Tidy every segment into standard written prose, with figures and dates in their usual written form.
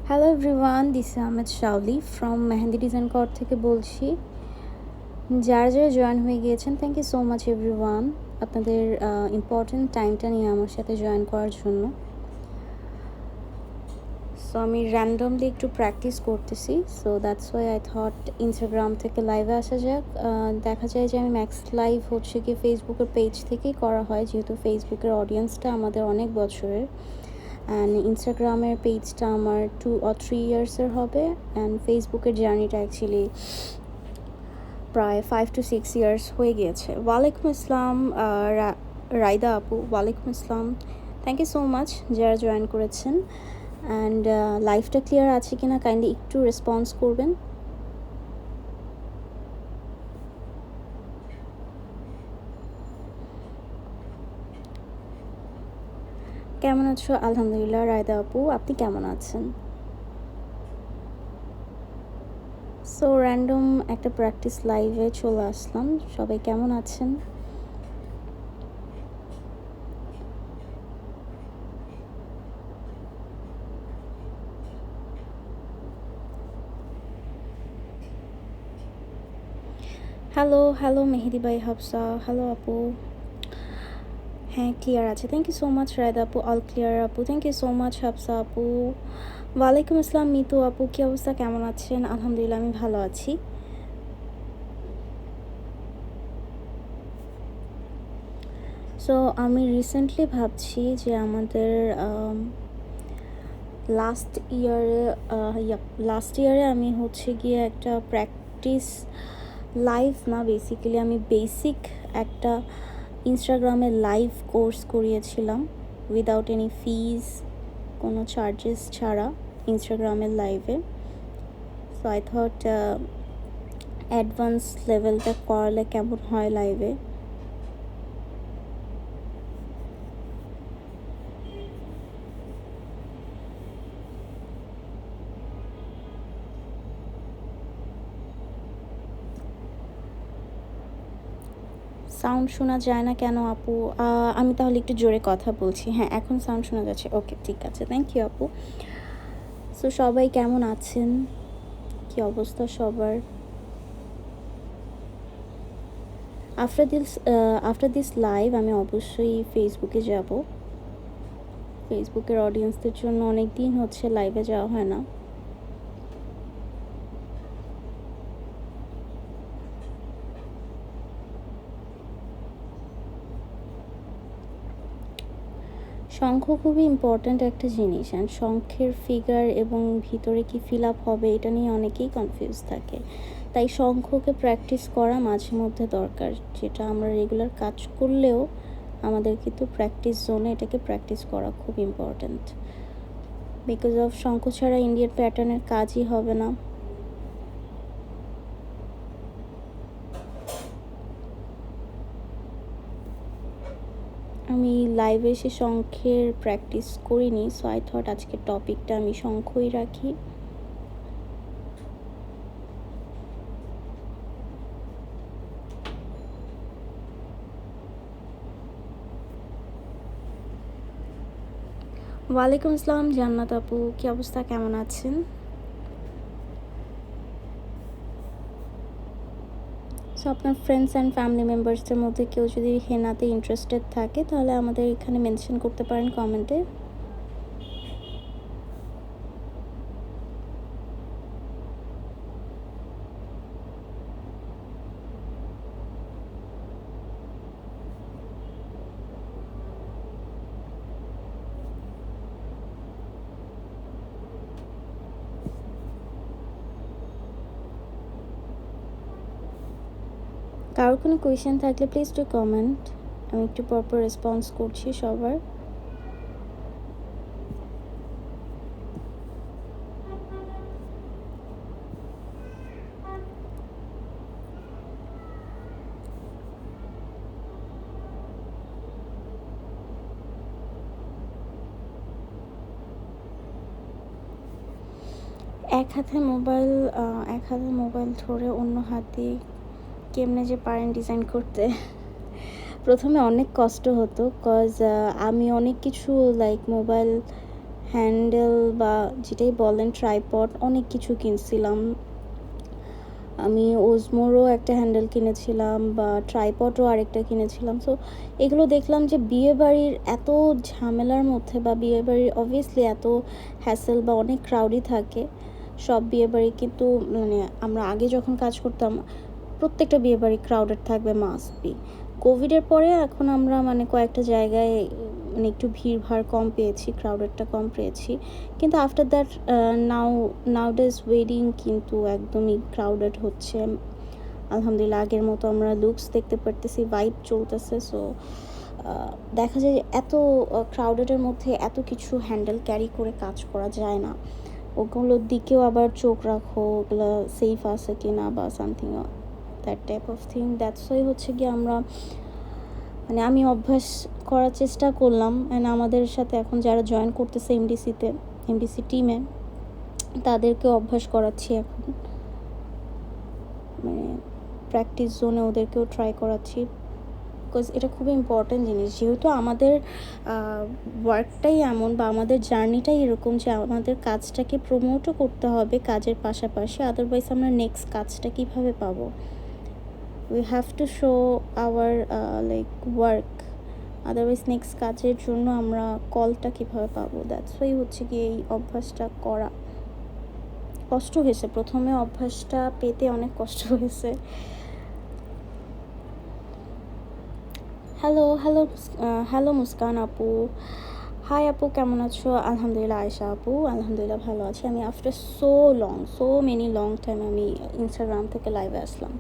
Hello everyone, this is Ahmed Shaoli from Mehendi Design কর থেকে বলছি। যারা যারা জয়েন হয়ে গিয়েছেন, thank you so much everyone, আপনাদের ইম্পর্ট্যান্ট টাইমটা নিয়ে আমার সাথে জয়েন করার জন্য। সো আমি র্যান্ডমলি একটু প্র্যাকটিস করতেছি, so that's why I thought Instagram থেকে লাইভে আসা যাক। দেখা যায় যে আমি ম্যাক্স লাইভ হচ্ছে কি ফেসবুকের পেজ থেকেই করা হয়, যেহেতু ফেসবুকের অডিয়েন্সটা আমাদের অনেক বছরের, অ্যান্ড ইনস্টাগ্রামের পেজটা আমার 2 or 3 ইয়ার্সের হবে, অ্যান্ড ফেসবুকের জার্নিটা অ্যাকচুয়ালি প্রায় 5 to 6 ইয়ার্স হয়ে গিয়েছে। ওয়ালাইকুম আসসালাম রাইদা আপু, ওয়ালাইকুম আসসালাম, থ্যাংক ইউ সো মাচ যারা জয়েন করেছেন। অ্যান্ড লাইভটা ক্লিয়ার আছে কিনা কাইন্ডলি একটু রেসপন্স করবেন। কেমন আছো? আলহামদুলিল্লাহ রায়দা আপু, আপনি কেমন আছেন? সো র্যান্ডম একটা প্র্যাকটিস লাইভে চলে আসলাম। সবাই কেমন আছেন? হ্যালো মেহেদি ভাই, হাফসা, হ্যালো আপু। হ্যাঁ, ক্লিয়ার আছে, thank you so much Raida আপু, অল ক্লিয়ার আপু, thank you so much Hafsa আপু। ওয়ালাইকুম আসসালাম মিতু আপু, কী অবস্থা, কেমন আছেন? আলহামদুলিল্লাহ, আমি ভালো আছি। সো আমি রিসেন্টলি ভাবছি যে আমাদের লাস্ট ইয়ারে আমি হচ্ছে গিয়ে একটা প্র্যাকটিস লাইভ না, বেসিক্যালি আমি বেসিক একটা ইনস্টাগ্রামে লাইভ কোর্স করিয়েছিলাম উইদাউট এনি ফিজ, কোনো চার্জেস ছাড়া, ইনস্টাগ্রামের লাইভে। সো আই থট অ্যাডভান্স লেভেলটা করালে কেমন হয় লাইভে। সাউন্ড শোনা যায় না কেন আপু? আমি তাহলে একটু জোরে কথা বলছি। হ্যাঁ, এখন সাউন্ড শোনা যাচ্ছে, ওকে ঠিক আছে, থ্যাংক ইউ আপু। সো সবাই কেমন আছেন, কি অবস্থা সবার? আফটার দিস লাইভ আমি অবশ্যই ফেসবুকে যাব। ফেসবুকের অডিয়েন্সদের জন্য অনেক দিন হচ্ছে লাইভে যাওয়া হয় না। শঙ্খ খুবই ইম্পর্ট্যান্ট একটা জিনিস, অ্যান্ড শঙ্খের ফিগার এবং ভিতরে কি ফিল আপ হবে এটা নিয়ে অনেকেই কনফিউজ থাকে। তাই শঙ্খকে প্র্যাকটিস করা মাঝে মধ্যে দরকার, যেটা আমরা রেগুলার কাজ করলেও আমাদের কিন্তু প্র্যাকটিস জোনে এটাকে প্র্যাকটিস করা খুব ইম্পর্ট্যান্ট। বিকজ অফ শঙ্খ ছাড়া ইন্ডিয়ান প্যাটার্নের কাজই হবে না। আমি লাইভে এসে শঙ্খের প্র্যাকটিস করিনি, সো আই থট আজকের টপিকটা আমি শঙ্খই রাখি। ওয়ালাইকুম আসসালাম জান্নাত আপু, কী অবস্থা, কেমন আছেন? সো আপনার ফ্রেন্ডস অ্যান্ড ফ্যামিলি মেম্বার্সদের মধ্যে কেউ যদি হেনাতে ইন্টারেস্টেড থাকে তাহলে আমাদের এখানে মেনশন করতে পারেন কমেন্টে। কারোর কোনো কোয়েশ্চেন থাকলে প্লিজ টু কমেন্ট, আমি একটু প্রপার রেসপন্স করছি সবার। এক হাতে মোবাইল ধরে অন্য হাত দিয়ে কেমনে যে পারেন ডিজাইন করতে, প্রথমে অনেক কষ্ট হতো, কজ আমি অনেক কিছু লাইক মোবাইল হ্যান্ডেল বা যেটাই বলেন, ট্রাইপড, অনেক কিছু কিনছিলাম। আমি ওজমোরও একটা হ্যান্ডেল কিনেছিলাম, বা ট্রাইপডও আরেকটা কিনেছিলাম। সো এগুলো দেখলাম যে বিয়েবাড়ির এত ঝামেলার মধ্যে, বা বিয়েবাড়ির অবভিয়াসলি এত হ্যাসেল বা অনেক ক্রাউডই থাকে সব বিয়েবাড়ি, কিন্তু মানে আমরা আগে যখন কাজ করতাম প্রত্যেকটা বিয়েবাড়ি ক্রাউডেড থাকবে, মাস্ট বি। কোভিডের পরে এখন আমরা মানে কয়েকটা জায়গায় মানে একটু ভিড়ভাড় কম পেয়েছি, ক্রাউডেডটা কম পেয়েছি, কিন্তু আফটার দ্যাট নাউডেজ ওয়েডিং কিন্তু একদমই ক্রাউডেড হচ্ছে। আলহামদুলিল্লাহ আগের মতো আমরা লুকস দেখতে পারতেছি, ভাইব চলতেছে। সো দেখা যায় যে এত ক্রাউডেডের মধ্যে এত কিছু হ্যান্ডেল ক্যারি করে কাজ করা যায় না, ওগুলোর দিকেও আবার চোখ রাখো, ওগুলো সেফ আছে কি না বা something that type of thing. That's why হচ্ছে কি আমরা মানে আমি অভ্যাস করার চেষ্টা করলাম, অ্যান্ড আমাদের সাথে এখন যারা জয়েন করতেছে এমডিসি টিমে, তাদেরকে অভ্যাস করাচ্ছি এখন, মানে প্র্যাকটিস জোনে ওদেরকেও ট্রাই করাচ্ছি, বিকজ এটা খুবই ইম্পর্ট্যান্ট জিনিস। যেহেতু আমাদের ওয়ার্কটাই এমন, বা আমাদের জার্নিটাই এরকম যে আমাদের কাজটাকে প্রমোটও করতে হবে কাজের পাশাপাশি, আদারওয়াইজ আমরা নেক্সট কাজটা কীভাবে পাবো। We have to show our like work, otherwise next কাজের জন্য আমরা কলটা কীভাবে পাবো। দ্যাটস ওয়াই হচ্ছে কি এই অভ্যাসটা করা। কষ্ট হয়েছে প্রথমে, অভ্যাসটা পেতে অনেক কষ্ট হয়েছে। হ্যালো মুস্কান আপু, হাই আপু, কেমন আছো? আলহামদুলিল্লাহ। আয়েশা আপু, আলহামদুলিল্লাহ ভালো আছি আমি। After so many long time আমি ইনস্টাগ্রাম থেকে লাইভে আসলাম।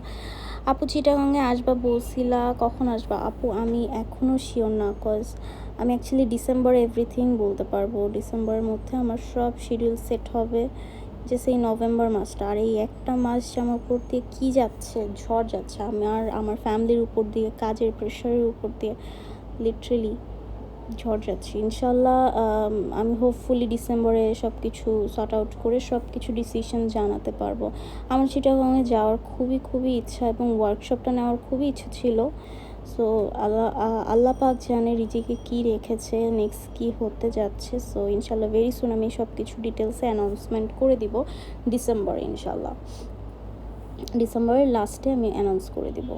আপু চিটাগাঙে আসবা বলছিলা, কখন আসবা? আপু আমি এখনও শিওর না, কজ আমি অ্যাকচুয়ালি ডিসেম্বরে এভরিথিং বলতে পারবো। ডিসেম্বরের মধ্যে আমার সব শিডিউল সেট হবে, যে সেই নভেম্বর মাসটা। আর এই একটা মাস যে আমার উপর দিয়ে কী যাচ্ছে, ঝড় যাচ্ছে আমার ফ্যামিলির উপর দিয়ে, কাজের প্রেশারের উপর দিয়ে, লিটারেলি ঝড় যাচ্ছে। ইনশাল্লাহ আমি হোপফুলি ডিসেম্বরে সব কিছু সর্ট আউট করে সব কিছু ডিসিশন জানাতে পারবো। আমার চিটাগাঙে যাওয়ার খুবই ইচ্ছা, এবং ওয়ার্কশপটা নেওয়ার খুবই ইচ্ছা ছিল। সো আল্লাহ পাক জানে রিজিকে কী রেখেছে, নেক্সট কী হতে যাচ্ছে। সো ইনশাল্লাহ ভেরি সুন আমি সব কিছু ডিটেলসে অ্যানাউন্সমেন্ট করে দিব ডিসেম্বরে। ইনশাল্লাহ ডিসেম্বরের লাস্টে আমি অ্যানাউন্স করে দিব।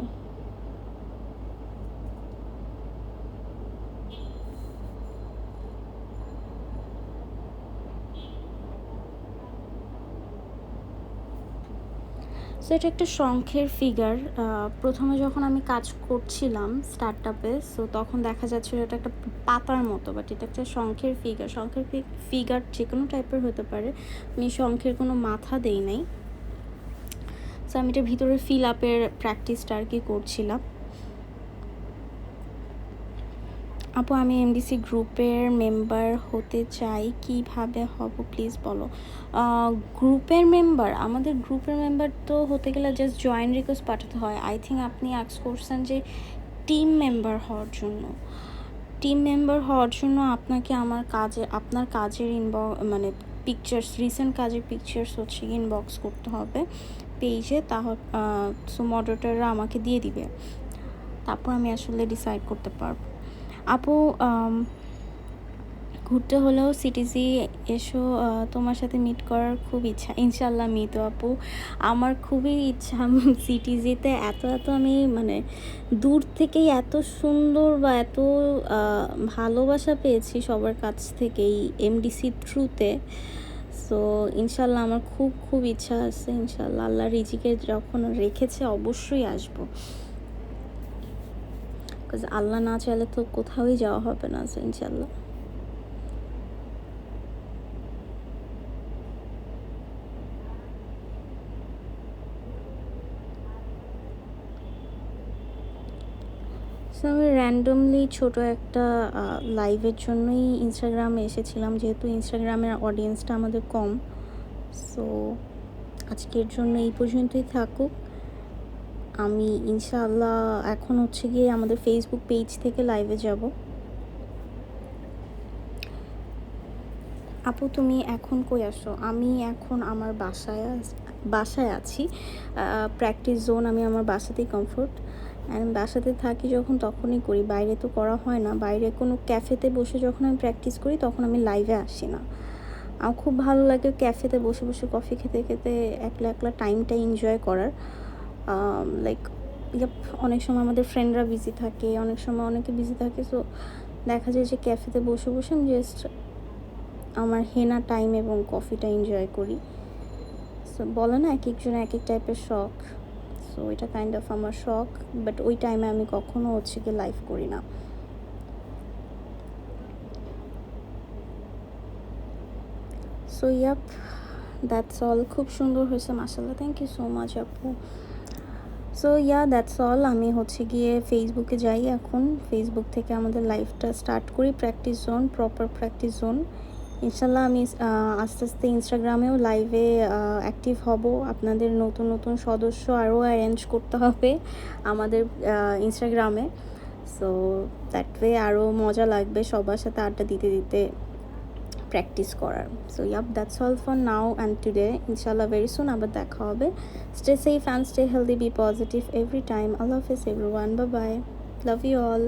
সো এটা একটা শঙ্খের ফিগার। প্রথমে যখন আমি কাজ করছিলাম স্টার্টআপে, সো তখন দেখা যাচ্ছিলো এটা একটা পাতার মতো, বাট এটা একটা শঙ্খের ফিগার। শঙ্খের ফিগার যে কোনো টাইপের হতে পারে, আমি শঙ্খের কোনো মাথা দেই নাই। সো আমি এটার ভিতরে ফিল আপের প্র্যাকটিসটা আর কি করছিলাম। আপু আমি এমডিসি গ্রুপের মেম্বার হতে চাই, কিভাবে হব প্লিজ বলো। গ্রুপের মেম্বার, আমাদের গ্রুপের মেম্বার তো হতে গেলে জাস্ট জয়েন রিকোয়েস্ট পাঠাতে হয়। আই থিঙ্ক আপনি আস্ক করছেন যে টিম মেম্বার হওয়ার জন্য। টিম মেম্বার হওয়ার জন্য আপনাকে আপনার কাজের মানে পিকচার্স, রিসেন্ট কাজের পিকচার্স হচ্ছে ইনবক্স করতে হবে পেজে, তাহলে সো মডারেটররা আমাকে দিয়ে দিবে, তারপর আমি আসলে ডিসাইড করতে পারবো। আপু ঘুরতে হলেও সিটিজি এসো, তোমার সাথে মিট করার খুব ইচ্ছা। ইনশাল্লাহ মিট আপু, আমার খুবই ইচ্ছা সিটিজিতে। এত আমি মানে দূর থেকেই এত সুন্দর বা এত ভালোবাসা পেয়েছি সবার কাছ থেকেই এমডিসি থ্রুতে। সো ইনশাল্লাহ আমার খুব ইচ্ছা আছে। ইনশাল্লাহ আল্লাহ রিজিকে যখন রেখেছে অবশ্যই আসবো, বিকজ আল্লাহ না চাইলে তো কোথাওই যাওয়া হবে না। সো ইনশাল্লাহ। সো আমি র্যান্ডমলি ছোটো একটা লাইভের জন্যই ইনস্টাগ্রামে এসেছিলাম, যেহেতু ইনস্টাগ্রামের অডিয়েন্সটা আমাদের কম। সো আজকের জন্য এই পর্যন্তই থাকুক। আমি ইনশাআল্লাহ এখন হচ্ছে গিয়ে আমাদের ফেসবুক পেজ থেকে লাইভে যাব। আপু তুমি এখন কই আসো? আমি এখন আমার বাসায় আছি। প্র্যাকটিস জোন আমি আমার বাসাতেই কমফোর্ট, অ্যান্ড বাসাতে থাকি যখন তখনই করি, বাইরে তো করা হয় না। বাইরে কোনো ক্যাফেতে বসে যখন আমি প্র্যাকটিস করি তখন আমি লাইভে আসি না। আমার খুব ভালো লাগে ক্যাফেতে বসে বসে কফি খেতে খেতে একলা একলা টাইমটা এনজয় করার। লাইক ইয়াপ, অনেক সময় আমাদের ফ্রেন্ডরা বিজি থাকে, অনেক সময় অনেকে বিজি থাকে, সো দেখা যায় যে ক্যাফেতে বসে বসে আমি জাস্ট আমার হেনা টাইম এবং কফিটা এনজয় করি। সো বলে না এক একজনের এক এক টাইপের শখ, সো এটা কাইন্ড অফ আমার শখ, বাট ওই টাইমে আমি কখনো হচ্ছে কি লাইভ করি না। So yup, that's all. খুব সুন্দর হয়েছে মাশাআল্লাহ, থ্যাংক ইউ সো মাচ আপু। So yeah, that's all. আমি হচ্ছে গিয়ে ফেসবুকে যাই এখন, ফেসবুক থেকে আমাদের লাইভটা স্টার্ট করি, practice zone, proper practice zone. ইনশাল্লাহ আমি আস্তে আস্তে ইনস্টাগ্রামেও লাইভে অ্যাক্টিভ হব। আপনাদের নতুন নতুন সদস্য আরও অ্যারেঞ্জ করতে হবে আমাদের ইনস্টাগ্রামে। সো দ্যাট ওয়ে আরও মজা লাগবে সবার সাথে আড্ডা দিতে দিতে প্র্যাকটিস করার। So yup, that's all for now and today. ইনশাল্লাহ ভেরি সুন আবার দেখা হবে। Stay safe and stay healthy, be positive every time. আল্লাহ হাফেজ everyone, bye bye, love you all.